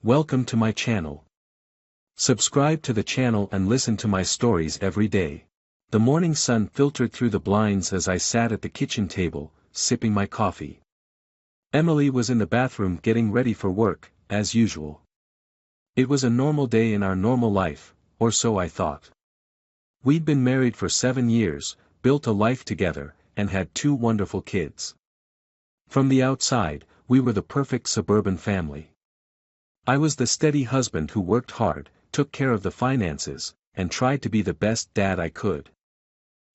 Welcome to my channel. Subscribe to the channel and listen to my stories every day. The morning sun filtered through the blinds as I sat at the kitchen table, sipping my coffee. Emily was in the bathroom getting ready for work, as usual. It was a normal day in our normal life, or so I thought. We'd been married for 7 years, built a life together, and had 2 wonderful kids. From the outside, we were the perfect suburban family. I was the steady husband who worked hard, took care of the finances, and tried to be the best dad I could.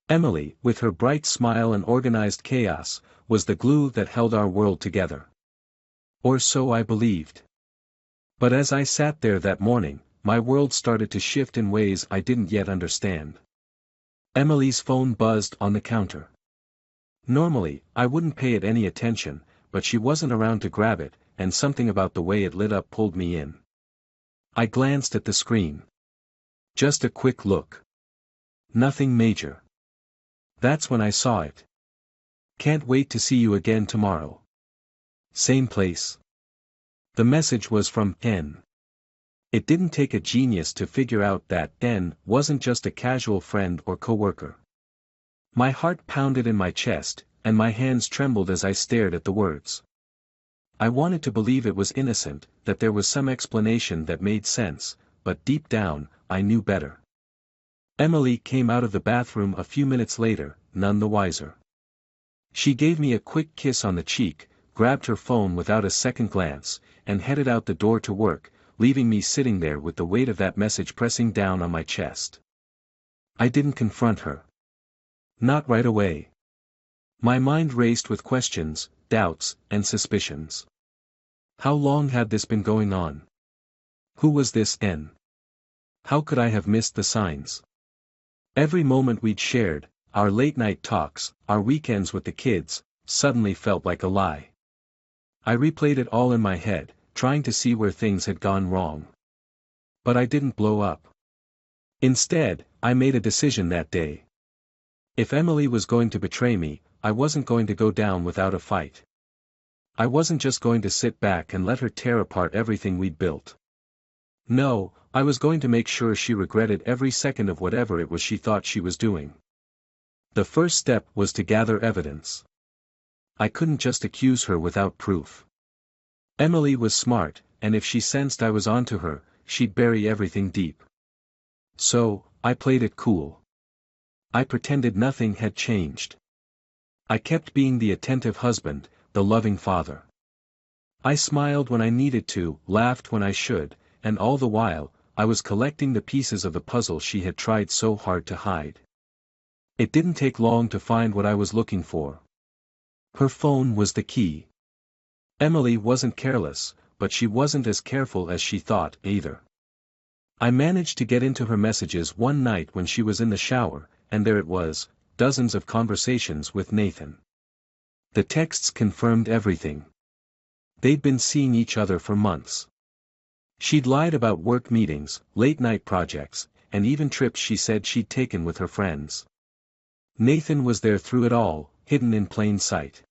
Emily, with her bright smile and organized chaos, was the glue that held our world together. Or so I believed. But as I sat there that morning, my world started to shift in ways I didn't yet understand. Emily's phone buzzed on the counter. Normally, I wouldn't pay it any attention, but she wasn't around to grab it, and something about the way it lit up pulled me in. I glanced at the screen. Just a quick look. Nothing major. That's when I saw it. Can't wait to see you again tomorrow. Same place. The message was from N. It didn't take a genius to figure out that N wasn't just a casual friend or coworker. My heart pounded in my chest, and my hands trembled as I stared at the words. I wanted to believe it was innocent, that there was some explanation that made sense, but deep down, I knew better. Emily came out of the bathroom a few minutes later, none the wiser. She gave me a quick kiss on the cheek, grabbed her phone without a second glance, and headed out the door to work, leaving me sitting there with the weight of that message pressing down on my chest. I didn't confront her. Not right away. My mind raced with questions, doubts, and suspicions. How long had this been going on? Who was this N? How could I have missed the signs? Every moment we'd shared, our late-night talks, our weekends with the kids, suddenly felt like a lie. I replayed it all in my head, trying to see where things had gone wrong. But I didn't blow up. Instead, I made a decision that day. If Emily was going to betray me, I wasn't going to go down without a fight. I wasn't just going to sit back and let her tear apart everything we'd built. No, I was going to make sure she regretted every second of whatever it was she thought she was doing. The first step was to gather evidence. I couldn't just accuse her without proof. Emily was smart, and if she sensed I was onto her, she'd bury everything deep. So, I played it cool. I pretended nothing had changed. I kept being the attentive husband, the loving father. I smiled when I needed to, laughed when I should, and all the while, I was collecting the pieces of the puzzle she had tried so hard to hide. It didn't take long to find what I was looking for. Her phone was the key. Emily wasn't careless, but she wasn't as careful as she thought, either. I managed to get into her messages one night when she was in the shower, and there it was, dozens of conversations with Nathan. The texts confirmed everything. They'd been seeing each other for months. She'd lied about work meetings, late-night projects, and even trips she said she'd taken with her friends. Nathan was there through it all, hidden in plain sight.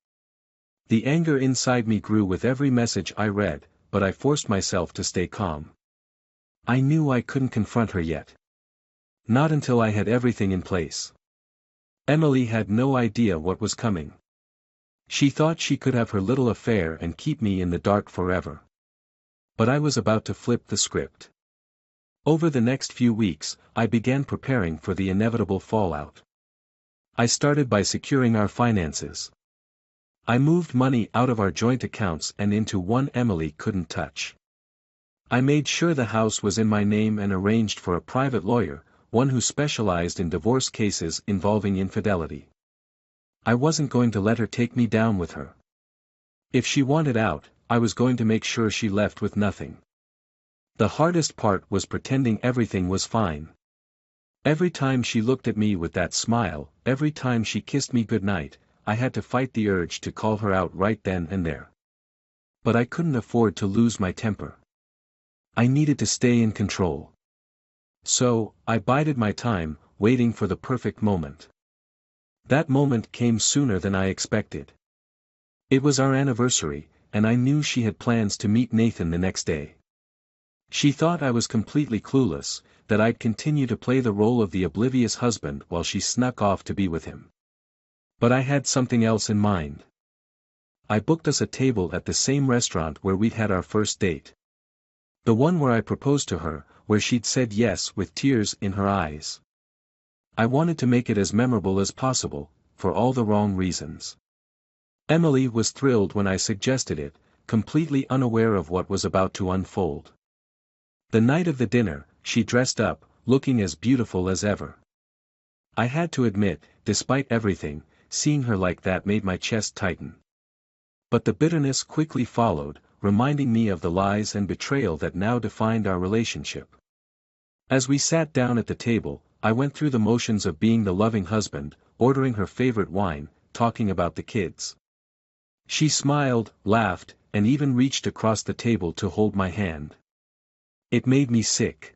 The anger inside me grew with every message I read, but I forced myself to stay calm. I knew I couldn't confront her yet. Not until I had everything in place. Emily had no idea what was coming. She thought she could have her little affair and keep me in the dark forever. But I was about to flip the script. Over the next few weeks, I began preparing for the inevitable fallout. I started by securing our finances. I moved money out of our joint accounts and into one Emily couldn't touch. I made sure the house was in my name and arranged for a private lawyer, one who specialized in divorce cases involving infidelity. I wasn't going to let her take me down with her. If she wanted out, I was going to make sure she left with nothing. The hardest part was pretending everything was fine. Every time she looked at me with that smile, every time she kissed me goodnight, I had to fight the urge to call her out right then and there. But I couldn't afford to lose my temper. I needed to stay in control. So, I bided my time, waiting for the perfect moment. That moment came sooner than I expected. It was our anniversary, and I knew she had plans to meet Nathan the next day. She thought I was completely clueless, that I'd continue to play the role of the oblivious husband while she snuck off to be with him. But I had something else in mind. I booked us a table at the same restaurant where we'd had our first date. The one where I proposed to her, where she'd said yes with tears in her eyes. I wanted to make it as memorable as possible, for all the wrong reasons. Emily was thrilled when I suggested it, completely unaware of what was about to unfold. The night of the dinner, she dressed up, looking as beautiful as ever. I had to admit, despite everything, seeing her like that made my chest tighten. But the bitterness quickly followed, reminding me of the lies and betrayal that now defined our relationship. As we sat down at the table, I went through the motions of being the loving husband, ordering her favorite wine, talking about the kids. She smiled, laughed, and even reached across the table to hold my hand. It made me sick.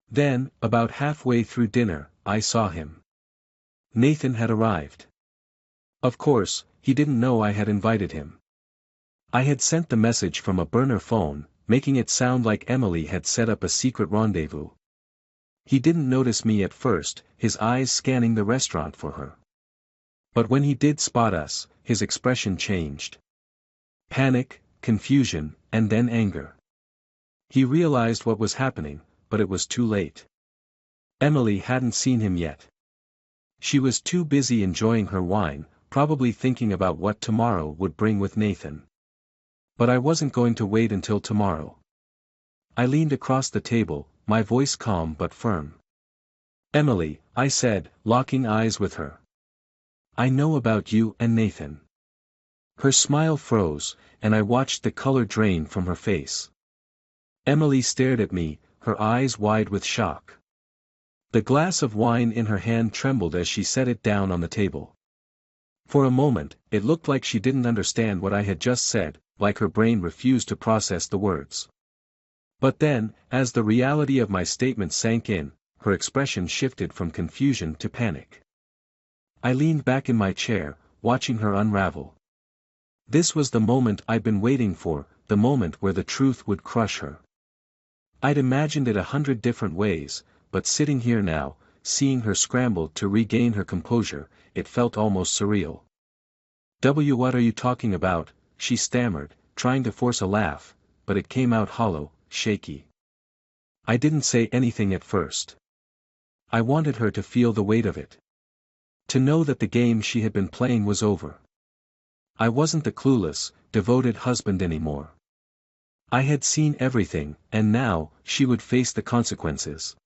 Then, about halfway through dinner, I saw him. Nathan had arrived. Of course, he didn't know I had invited him. I had sent the message from a burner phone, making it sound like Emily had set up a secret rendezvous. He didn't notice me at first, his eyes scanning the restaurant for her. But when he did spot us, his expression changed. Panic, confusion, and then anger. He realized what was happening, but it was too late. Emily hadn't seen him yet. She was too busy enjoying her wine, probably thinking about what tomorrow would bring with Nathan. But I wasn't going to wait until tomorrow. I leaned across the table, my voice calm but firm. Emily, I said, locking eyes with her. I know about you and Nathan. Her smile froze, and I watched the color drain from her face. Emily stared at me, her eyes wide with shock. The glass of wine in her hand trembled as she set it down on the table. For a moment, it looked like she didn't understand what I had just said, like her brain refused to process the words. But then, as the reality of my statement sank in, her expression shifted from confusion to panic. I leaned back in my chair, watching her unravel. This was the moment I'd been waiting for, the moment where the truth would crush her. I'd imagined it 100 different ways, but sitting here now, seeing her scramble to regain her composure, it felt almost surreal. What are you talking about? She stammered, trying to force a laugh, but it came out hollow, shaky. I didn't say anything at first. I wanted her to feel the weight of it. To know that the game she had been playing was over. I wasn't the clueless, devoted husband anymore. I had seen everything, and now, she would face the consequences.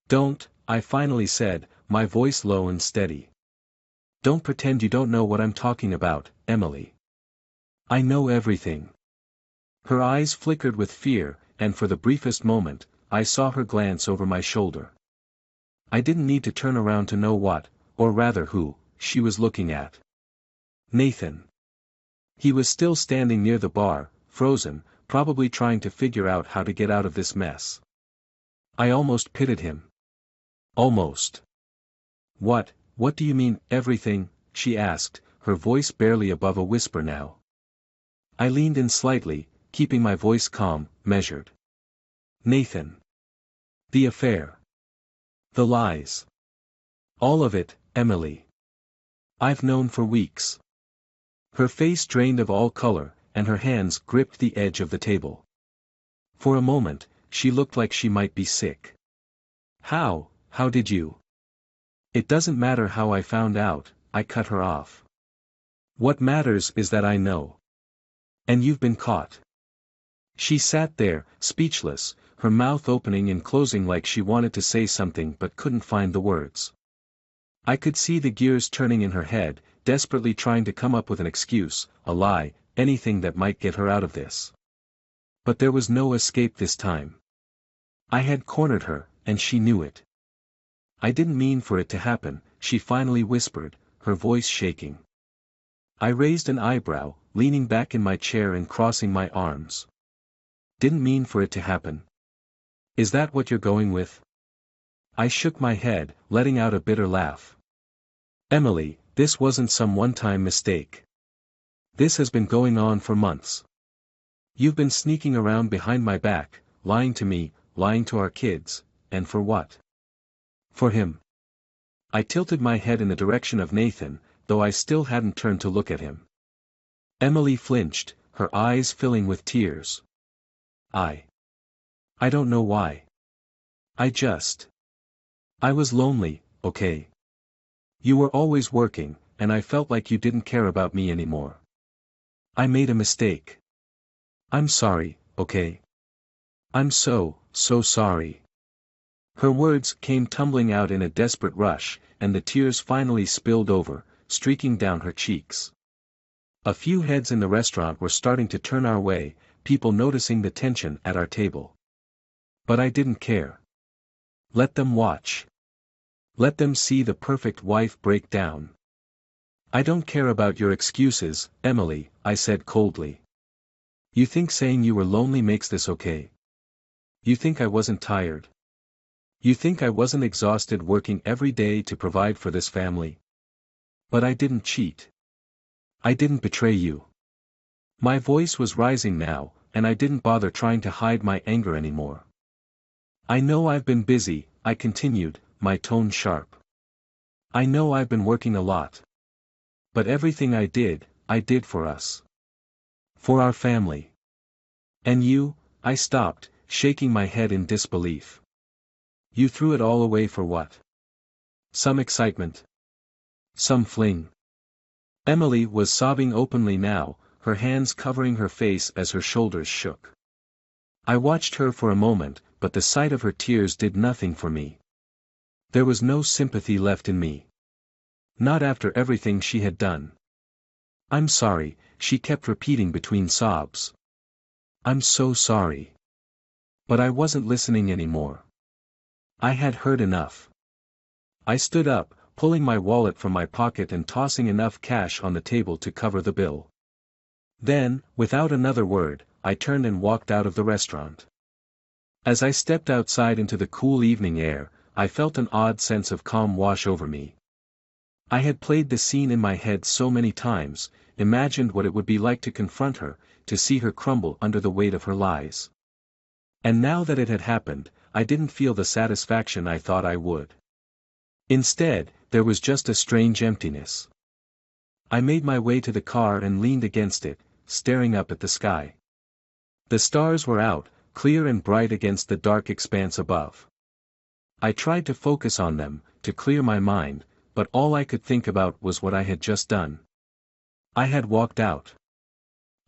Don't, I finally said, my voice low and steady. Don't pretend you don't know what I'm talking about, Emily. I know everything. Her eyes flickered with fear, and for the briefest moment, I saw her glance over my shoulder. I didn't need to turn around to know what, or rather who, she was looking at. Nathan. He was still standing near the bar, frozen, probably trying to figure out how to get out of this mess. I almost pitied him. Almost. What do you mean, everything? She asked, her voice barely above a whisper now. I leaned in slightly, keeping my voice calm, measured. Nathan. The affair. The lies. All of it, Emily. I've known for weeks. Her face drained of all color, and her hands gripped the edge of the table. For a moment, she looked like she might be sick. How did you? It doesn't matter how I found out, I cut her off. What matters is that I know. And you've been caught. She sat there, speechless, her mouth opening and closing like she wanted to say something but couldn't find the words. I could see the gears turning in her head, desperately trying to come up with an excuse, a lie, anything that might get her out of this. But there was no escape this time. I had cornered her, and she knew it. I didn't mean for it to happen, she finally whispered, her voice shaking. I raised an eyebrow, leaning back in my chair and crossing my arms. Didn't mean for it to happen. Is that what you're going with? I shook my head, letting out a bitter laugh. Emily, this wasn't some one-time mistake. This has been going on for months. You've been sneaking around behind my back, lying to me, lying to our kids, and for what? For him. I tilted my head in the direction of Nathan, though I still hadn't turned to look at him. Emily flinched, her eyes filling with tears. I don't know why. I was lonely, okay? You were always working, and I felt like you didn't care about me anymore. I made a mistake. I'm sorry, okay? I'm so sorry. Her words came tumbling out in a desperate rush, and the tears finally spilled over, streaking down her cheeks. A few heads in the restaurant were starting to turn our way, people noticing the tension at our table. But I didn't care. Let them watch. Let them see the perfect wife break down. I don't care about your excuses, Emily, I said coldly. You think saying you were lonely makes this okay? You think I wasn't tired? You think I wasn't exhausted working every day to provide for this family? But I didn't cheat. I didn't betray you. My voice was rising now, and I didn't bother trying to hide my anger anymore. I know I've been busy, I continued, my tone sharp. I know I've been working a lot. But everything I did for us. For our family. And you, I stopped, shaking my head in disbelief. You threw it all away for what? Some excitement? Some fling? Emily was sobbing openly now, her hands covering her face as her shoulders shook. I watched her for a moment, but the sight of her tears did nothing for me. There was no sympathy left in me. Not after everything she had done. I'm sorry, she kept repeating between sobs. I'm so sorry. But I wasn't listening anymore. I had heard enough. I stood up, pulling my wallet from my pocket and tossing enough cash on the table to cover the bill. Then, without another word, I turned and walked out of the restaurant. As I stepped outside into the cool evening air, I felt an odd sense of calm wash over me. I had played the scene in my head so many times, imagined what it would be like to confront her, to see her crumble under the weight of her lies. And now that it had happened, I didn't feel the satisfaction I thought I would. Instead, there was just a strange emptiness. I made my way to the car and leaned against it, staring up at the sky. The stars were out, clear and bright against the dark expanse above. I tried to focus on them, to clear my mind, but all I could think about was what I had just done. I had walked out.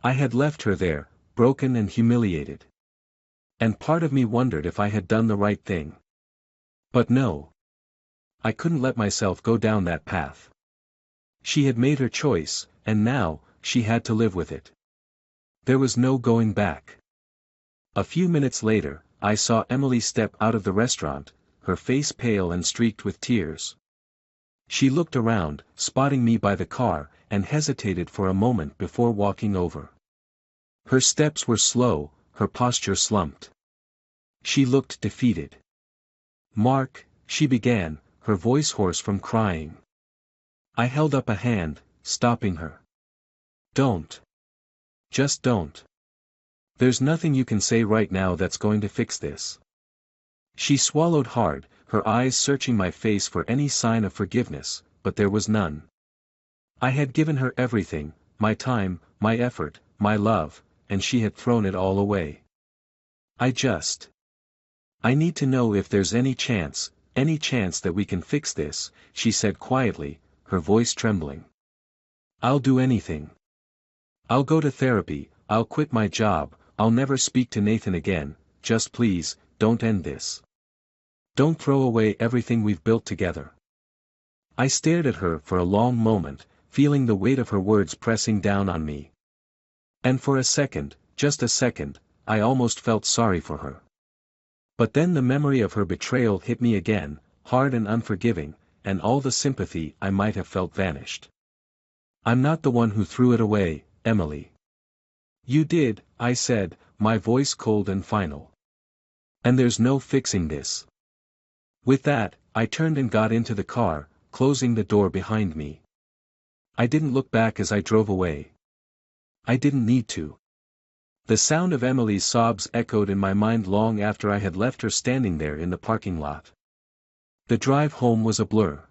I had left her there, broken and humiliated. And part of me wondered if I had done the right thing. But no. I couldn't let myself go down that path. She had made her choice, and now, she had to live with it. There was no going back. A few minutes later, I saw Emily step out of the restaurant, her face pale and streaked with tears. She looked around, spotting me by the car, and hesitated for a moment before walking over. Her steps were slow, her posture slumped. She looked defeated. Mark, she began, her voice hoarse from crying. I held up a hand, stopping her. Don't. Just don't. There's nothing you can say right now that's going to fix this. She swallowed hard, her eyes searching my face for any sign of forgiveness, but there was none. I had given her everything, my time, my effort, my love, and she had thrown it all away. I need to know if there's any chance that we can fix this, she said quietly, her voice trembling. I'll do anything. I'll go to therapy, I'll quit my job, I'll never speak to Nathan again, just please, don't end this. Don't throw away everything we've built together. I stared at her for a long moment, feeling the weight of her words pressing down on me. And for a second, just a second, I almost felt sorry for her. But then the memory of her betrayal hit me again, hard and unforgiving, and all the sympathy I might have felt vanished. I'm not the one who threw it away, Emily. You did, I said, my voice cold and final. And there's no fixing this. With that, I turned and got into the car, closing the door behind me. I didn't look back as I drove away. I didn't need to. The sound of Emily's sobs echoed in my mind long after I had left her standing there in the parking lot. The drive home was a blur.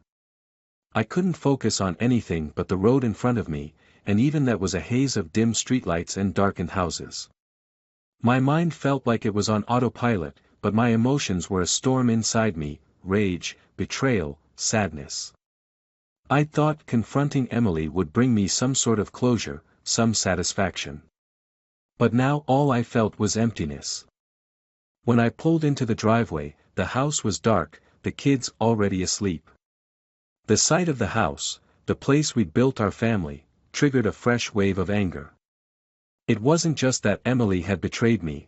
I couldn't focus on anything but the road in front of me, and even that was a haze of dim streetlights and darkened houses. My mind felt like it was on autopilot, but my emotions were a storm inside me: rage, betrayal, sadness. I'd thought confronting Emily would bring me some sort of closure, some satisfaction. But now all I felt was emptiness. When I pulled into the driveway, the house was dark, the kids already asleep. The sight of the house, the place we'd built our family, triggered a fresh wave of anger. It wasn't just that Emily had betrayed me.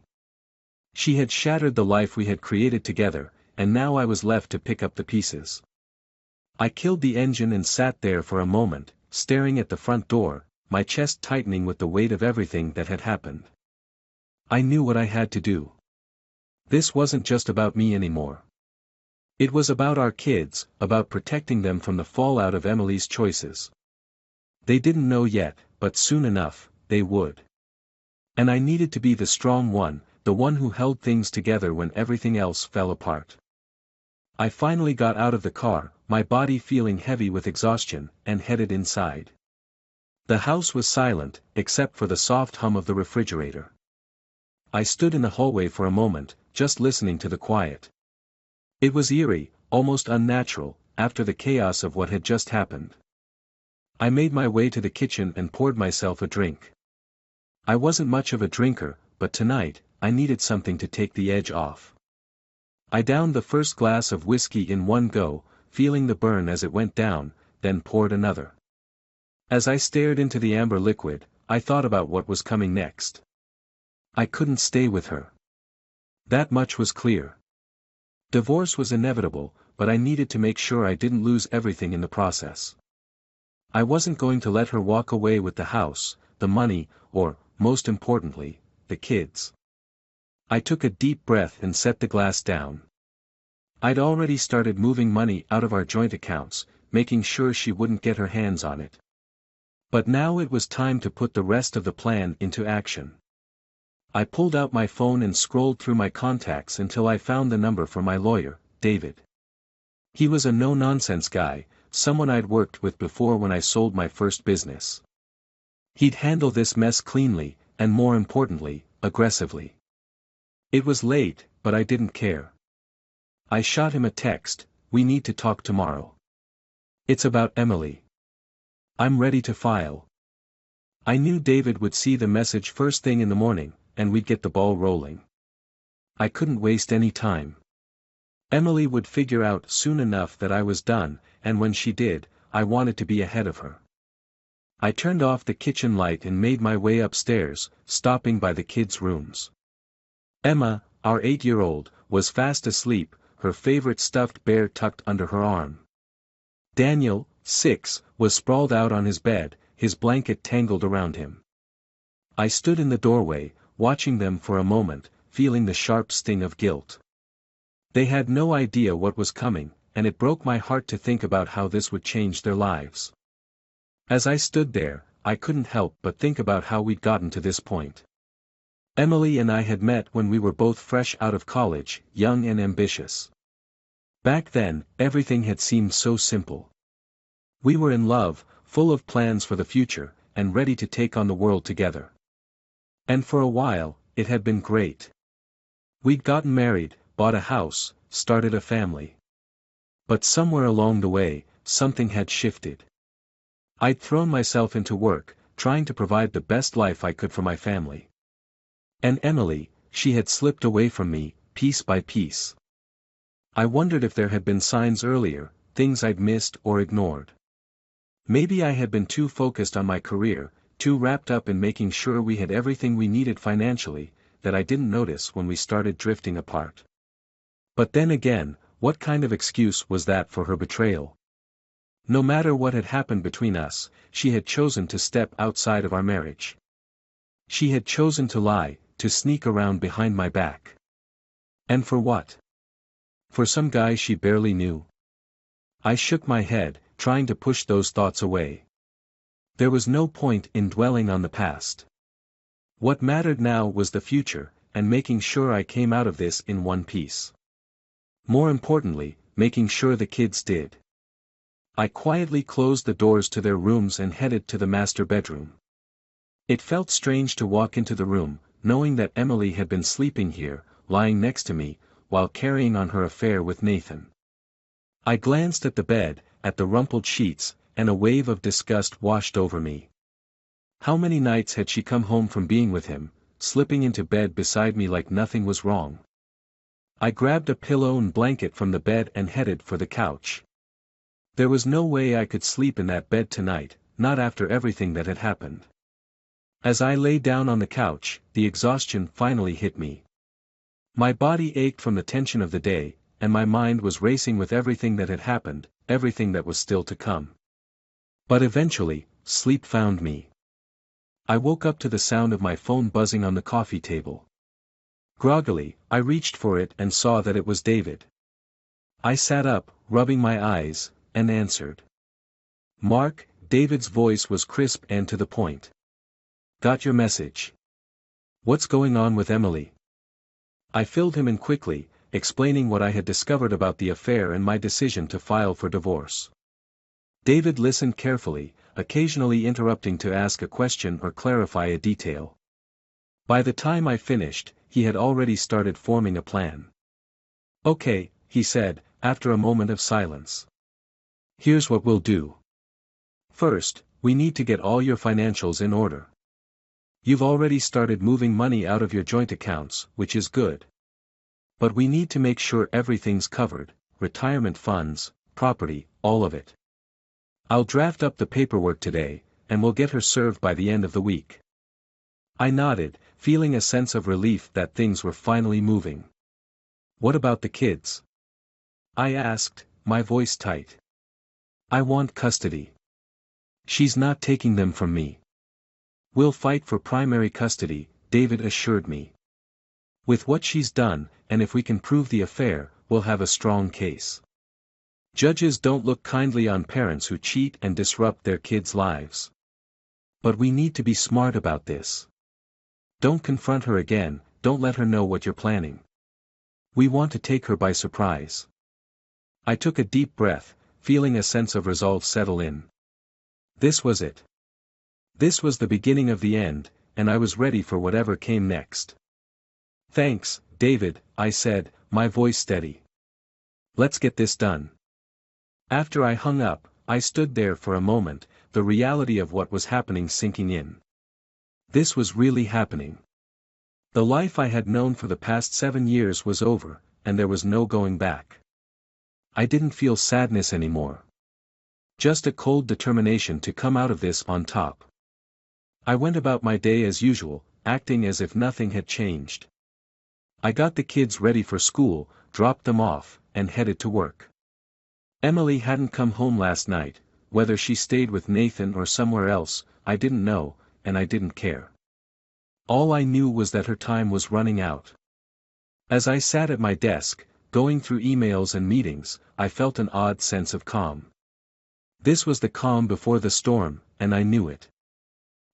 She had shattered the life we had created together, and now I was left to pick up the pieces. I killed the engine and sat there for a moment, staring at the front door, my chest tightening with the weight of everything that had happened. I knew what I had to do. This wasn't just about me anymore. It was about our kids, about protecting them from the fallout of Emily's choices. They didn't know yet, but soon enough, they would. And I needed to be the strong one, the one who held things together when everything else fell apart. I finally got out of the car, my body feeling heavy with exhaustion, and headed inside. The house was silent, except for the soft hum of the refrigerator. I stood in the hallway for a moment, just listening to the quiet. It was eerie, almost unnatural, after the chaos of what had just happened. I made my way to the kitchen and poured myself a drink. I wasn't much of a drinker, but tonight, I needed something to take the edge off. I downed the first glass of whiskey in one go, feeling the burn as it went down, then poured another. As I stared into the amber liquid, I thought about what was coming next. I couldn't stay with her. That much was clear. Divorce was inevitable, but I needed to make sure I didn't lose everything in the process. I wasn't going to let her walk away with the house, the money, or, most importantly, the kids. I took a deep breath and set the glass down. I'd already started moving money out of our joint accounts, making sure she wouldn't get her hands on it. But now it was time to put the rest of the plan into action. I pulled out my phone and scrolled through my contacts until I found the number for my lawyer, David. He was a no-nonsense guy, someone I'd worked with before when I sold my first business. He'd handle this mess cleanly, and more importantly, aggressively. It was late, but I didn't care. I shot him a text: "We need to talk tomorrow. It's about Emily. I'm ready to file." I knew David would see the message first thing in the morning, and we'd get the ball rolling. I couldn't waste any time. Emily would figure out soon enough that I was done, and when she did, I wanted to be ahead of her. I turned off the kitchen light and made my way upstairs, stopping by the kids' rooms. Emma, our 8-year-old, was fast asleep, her favorite stuffed bear tucked under her arm. Daniel, 6, was sprawled out on his bed, his blanket tangled around him. I stood in the doorway, watching them for a moment, feeling the sharp sting of guilt. They had no idea what was coming, and it broke my heart to think about how this would change their lives. As I stood there, I couldn't help but think about how we'd gotten to this point. Emily and I had met when we were both fresh out of college, young and ambitious. Back then, everything had seemed so simple. We were in love, full of plans for the future, and ready to take on the world together. And for a while, it had been great. We'd gotten married, bought a house, started a family. But somewhere along the way, something had shifted. I'd thrown myself into work, trying to provide the best life I could for my family. And Emily, she had slipped away from me, piece by piece. I wondered if there had been signs earlier, things I'd missed or ignored. Maybe I had been too focused on my career, too wrapped up in making sure we had everything we needed financially, that I didn't notice when we started drifting apart. But then again, what kind of excuse was that for her betrayal? No matter what had happened between us, she had chosen to step outside of our marriage. She had chosen to lie, to sneak around behind my back. And for what? For some guy she barely knew. I shook my head, trying to push those thoughts away. There was no point in dwelling on the past. What mattered now was the future, and making sure I came out of this in one piece. More importantly, making sure the kids did. I quietly closed the doors to their rooms and headed to the master bedroom. It felt strange to walk into the room, knowing that Emily had been sleeping here, lying next to me, while carrying on her affair with Nathan. I glanced at the bed, at the rumpled sheets, and a wave of disgust washed over me. How many nights had she come home from being with him, slipping into bed beside me like nothing was wrong? I grabbed a pillow and blanket from the bed and headed for the couch. There was no way I could sleep in that bed tonight, not after everything that had happened. As I lay down on the couch, the exhaustion finally hit me. My body ached from the tension of the day, and my mind was racing with everything that had happened, everything that was still to come. But eventually, sleep found me. I woke up to the sound of my phone buzzing on the coffee table. Groggily, I reached for it and saw that it was David. I sat up, rubbing my eyes, and answered. "Mark," David's voice was crisp and to the point. "Got your message. What's going on with Emily?" I filled him in quickly, explaining what I had discovered about the affair and my decision to file for divorce. David listened carefully, occasionally interrupting to ask a question or clarify a detail. By the time I finished, he had already started forming a plan. "Okay," he said, after a moment of silence. "Here's what we'll do. First, we need to get all your financials in order. You've already started moving money out of your joint accounts, which is good. But we need to make sure everything's covered, retirement funds, property, all of it. I'll draft up the paperwork today, and we'll get her served by the end of the week." I nodded, feeling a sense of relief that things were finally moving. "What about the kids?" I asked, my voice tight. "I want custody. She's not taking them from me." "We'll fight for primary custody," David assured me. "With what she's done, and if we can prove the affair, we'll have a strong case. Judges don't look kindly on parents who cheat and disrupt their kids' lives. But we need to be smart about this. Don't confront her again, don't let her know what you're planning. We want to take her by surprise." I took a deep breath, feeling a sense of resolve settle in. This was it. This was the beginning of the end, and I was ready for whatever came next. "Thanks, David," I said, my voice steady. "Let's get this done." After I hung up, I stood there for a moment, the reality of what was happening sinking in. This was really happening. The life I had known for the past 7 years was over, and there was no going back. I didn't feel sadness anymore. Just a cold determination to come out of this on top. I went about my day as usual, acting as if nothing had changed. I got the kids ready for school, dropped them off, and headed to work. Emily hadn't come home last night. Whether she stayed with Nathan or somewhere else, I didn't know, and I didn't care. All I knew was that her time was running out. As I sat at my desk, going through emails and meetings, I felt an odd sense of calm. This was the calm before the storm, and I knew it.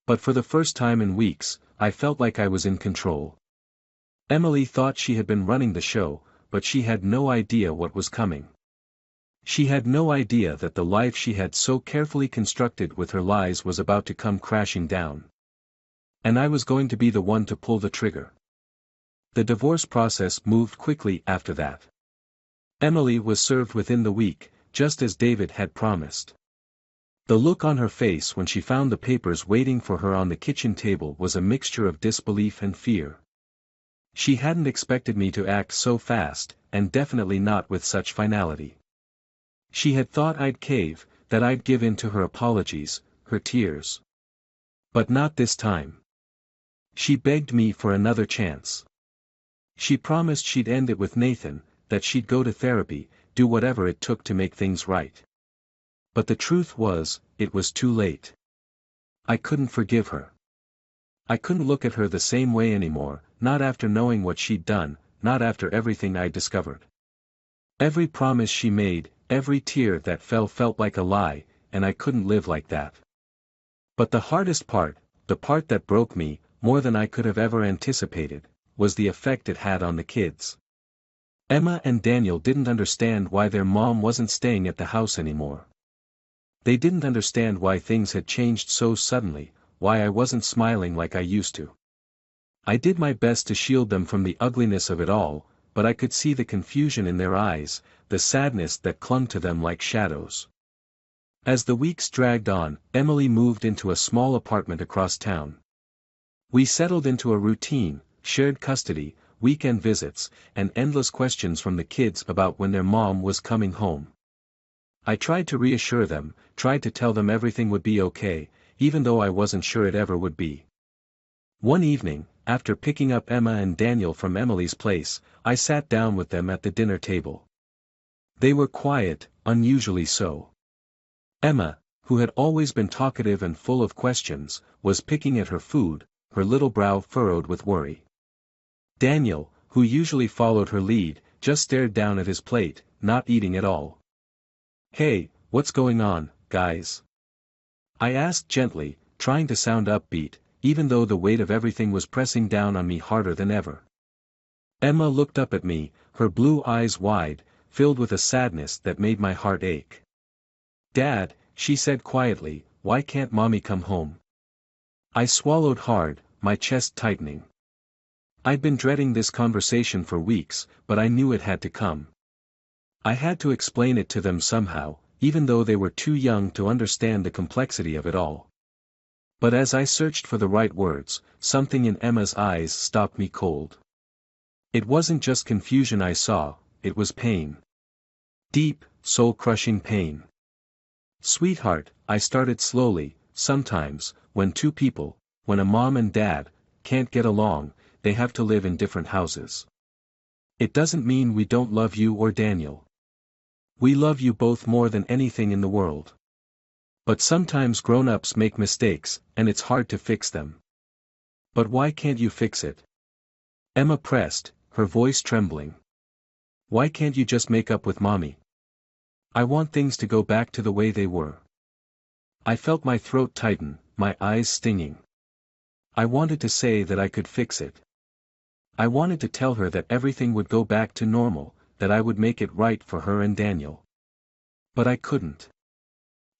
But for the first time in weeks, I felt like I was in control. Emily thought she had been running the show, but she had no idea what was coming. She had no idea that the life she had so carefully constructed with her lies was about to come crashing down. And I was going to be the one to pull the trigger. The divorce process moved quickly after that. Emily was served within the week, just as David had promised. The look on her face when she found the papers waiting for her on the kitchen table was a mixture of disbelief and fear. She hadn't expected me to act so fast, and definitely not with such finality. She had thought I'd cave, that I'd give in to her apologies, her tears. But not this time. She begged me for another chance. She promised she'd end it with Nathan, that she'd go to therapy, do whatever it took to make things right. But the truth was, it was too late. I couldn't forgive her. I couldn't look at her the same way anymore, not after knowing what she'd done, not after everything I'd discovered. Every promise she made, every tear that fell felt like a lie, and I couldn't live like that. But the hardest part, the part that broke me, more than I could have ever anticipated, was the effect it had on the kids. Emma and Daniel didn't understand why their mom wasn't staying at the house anymore. They didn't understand why things had changed so suddenly, why I wasn't smiling like I used to. I did my best to shield them from the ugliness of it all, but I could see the confusion in their eyes, the sadness that clung to them like shadows. As the weeks dragged on, Emily moved into a small apartment across town. We settled into a routine, shared custody, weekend visits, and endless questions from the kids about when their mom was coming home. I tried to reassure them, tried to tell them everything would be okay, even though I wasn't sure it ever would be. One evening, after picking up Emma and Daniel from Emily's place, I sat down with them at the dinner table. They were quiet, unusually so. Emma, who had always been talkative and full of questions, was picking at her food, her little brow furrowed with worry. Daniel, who usually followed her lead, just stared down at his plate, not eating at all. "Hey, what's going on, guys?" I asked gently, trying to sound upbeat, even though the weight of everything was pressing down on me harder than ever. Emma looked up at me, her blue eyes wide, filled with a sadness that made my heart ache. "Dad," she said quietly, "why can't Mommy come home?" I swallowed hard, my chest tightening. I'd been dreading this conversation for weeks, but I knew it had to come. I had to explain it to them somehow, even though they were too young to understand the complexity of it all. But as I searched for the right words, something in Emma's eyes stopped me cold. It wasn't just confusion I saw, it was pain. Deep, soul-crushing pain. "Sweetheart," I started slowly, "sometimes, when two people, when a mom and dad, can't get along, they have to live in different houses. It doesn't mean we don't love you or Daniel. We love you both more than anything in the world. But sometimes grown-ups make mistakes, and it's hard to fix them. But why can't you fix it?" Emma pressed, her voice trembling. "Why can't you just make up with Mommy? I want things to go back to the way they were." I felt my throat tighten, my eyes stinging. I wanted to say that I could fix it. I wanted to tell her that everything would go back to normal, that I would make it right for her and Daniel. But I couldn't.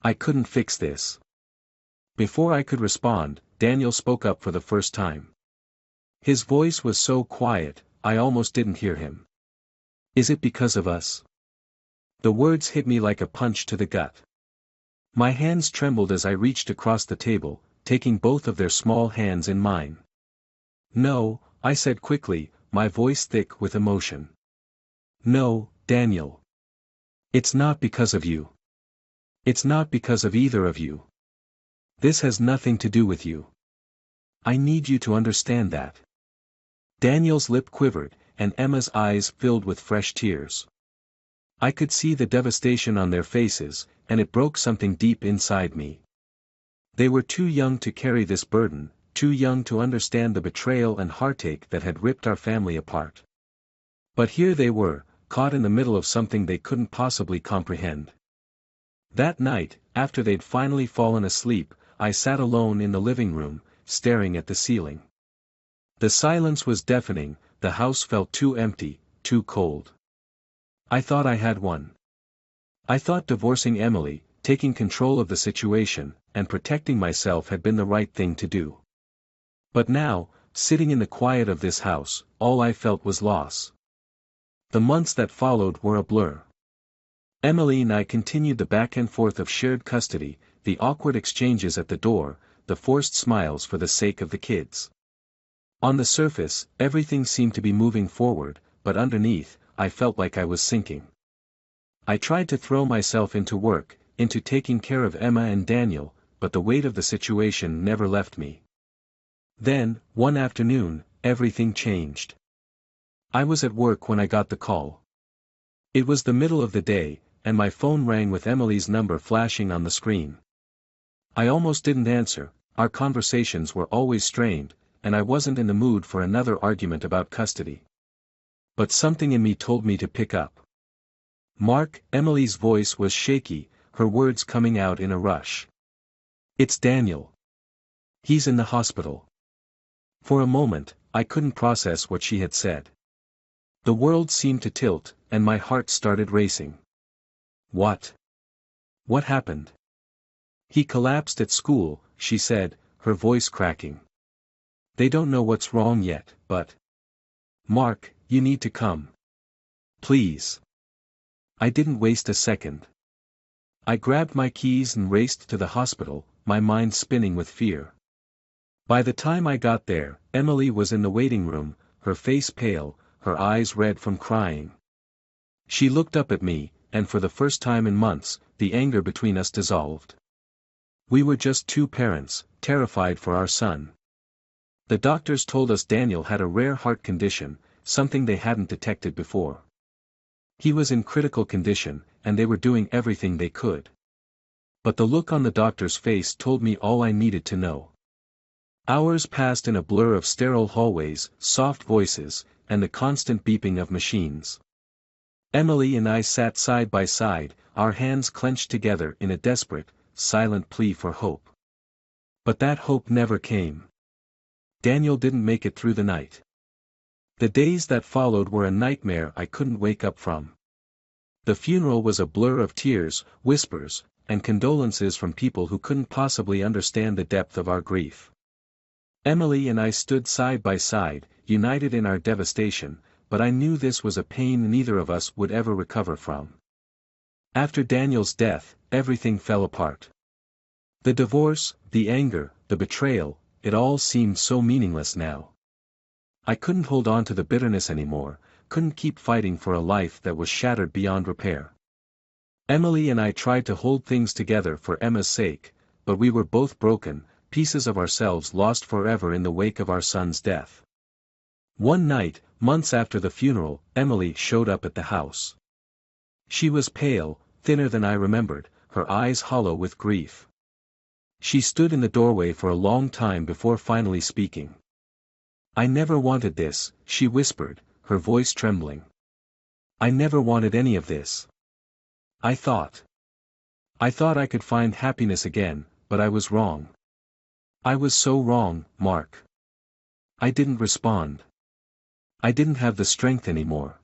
I couldn't fix this. Before I could respond, Daniel spoke up for the first time. His voice was so quiet, I almost didn't hear him. "Is it because of us?" The words hit me like a punch to the gut. My hands trembled as I reached across the table, taking both of their small hands in mine. "No," I said quickly, my voice thick with emotion. "No, Daniel. It's not because of you. It's not because of either of you. This has nothing to do with you. I need you to understand that." Daniel's lip quivered, and Emma's eyes filled with fresh tears. I could see the devastation on their faces, and it broke something deep inside me. They were too young to carry this burden, too young to understand the betrayal and heartache that had ripped our family apart. But here they were, caught in the middle of something they couldn't possibly comprehend. That night, after they'd finally fallen asleep, I sat alone in the living room, staring at the ceiling. The silence was deafening, the house felt too empty, too cold. I thought I had won. I thought divorcing Emily, taking control of the situation, and protecting myself had been the right thing to do. But now, sitting in the quiet of this house, all I felt was loss. The months that followed were a blur. Emily and I continued the back and forth of shared custody, the awkward exchanges at the door, the forced smiles for the sake of the kids. On the surface, everything seemed to be moving forward, but underneath, I felt like I was sinking. I tried to throw myself into work, into taking care of Emma and Daniel, but the weight of the situation never left me. Then, one afternoon, everything changed. I was at work when I got the call. It was the middle of the day, and my phone rang with Emily's number flashing on the screen. I almost didn't answer, our conversations were always strained, and I wasn't in the mood for another argument about custody. But something in me told me to pick up. "Mark," Emily's voice was shaky, her words coming out in a rush. "It's Daniel. He's in the hospital. For a moment, I couldn't process what she had said. The world seemed to tilt, and my heart started racing. What? What happened? He collapsed at school, she said, her voice cracking. They don't know what's wrong yet, but... Mark, you need to come. Please. I didn't waste a second. I grabbed my keys and raced to the hospital, my mind spinning with fear. By the time I got there, Emily was in the waiting room, her face pale, her eyes red from crying. She looked up at me, and for the first time in months, the anger between us dissolved. We were just two parents, terrified for our son. The doctors told us Daniel had a rare heart condition, something they hadn't detected before. He was in critical condition, and they were doing everything they could. But the look on the doctor's face told me all I needed to know. Hours passed in a blur of sterile hallways, soft voices, and the constant beeping of machines. Emily and I sat side by side, our hands clenched together in a desperate, silent plea for hope. But that hope never came. Daniel didn't make it through the night. The days that followed were a nightmare I couldn't wake up from. The funeral was a blur of tears, whispers, and condolences from people who couldn't possibly understand the depth of our grief. Emily and I stood side by side, united in our devastation, but I knew this was a pain neither of us would ever recover from. After Daniel's death, everything fell apart. The divorce, the anger, the betrayal, it all seemed so meaningless now. I couldn't hold on to the bitterness anymore, couldn't keep fighting for a life that was shattered beyond repair. Emily and I tried to hold things together for Emma's sake, but we were both broken, pieces of ourselves lost forever in the wake of our son's death. One night, months after the funeral, Emily showed up at the house. She was pale, thinner than I remembered, her eyes hollow with grief. She stood in the doorway for a long time before finally speaking. "I never wanted this," she whispered, her voice trembling. "I never wanted any of this. I thought I could find happiness again, but I was wrong. I was so wrong, Mark." I didn't respond. I didn't have the strength anymore.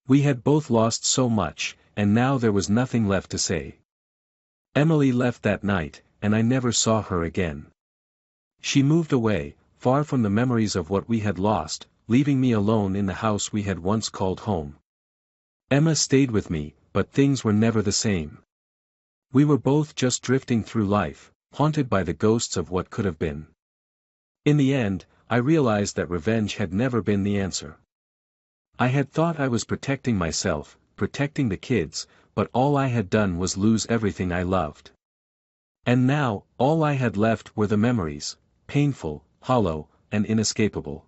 We had both lost so much, and now there was nothing left to say. Emily left that night, and I never saw her again. She moved away, far from the memories of what we had lost, leaving me alone in the house we had once called home. Emma stayed with me, but things were never the same. We were both just drifting through life, haunted by the ghosts of what could have been. In the end, I realized that revenge had never been the answer. I had thought I was protecting myself, protecting the kids, but all I had done was lose everything I loved. And now, all I had left were the memories, painful, hollow, and inescapable.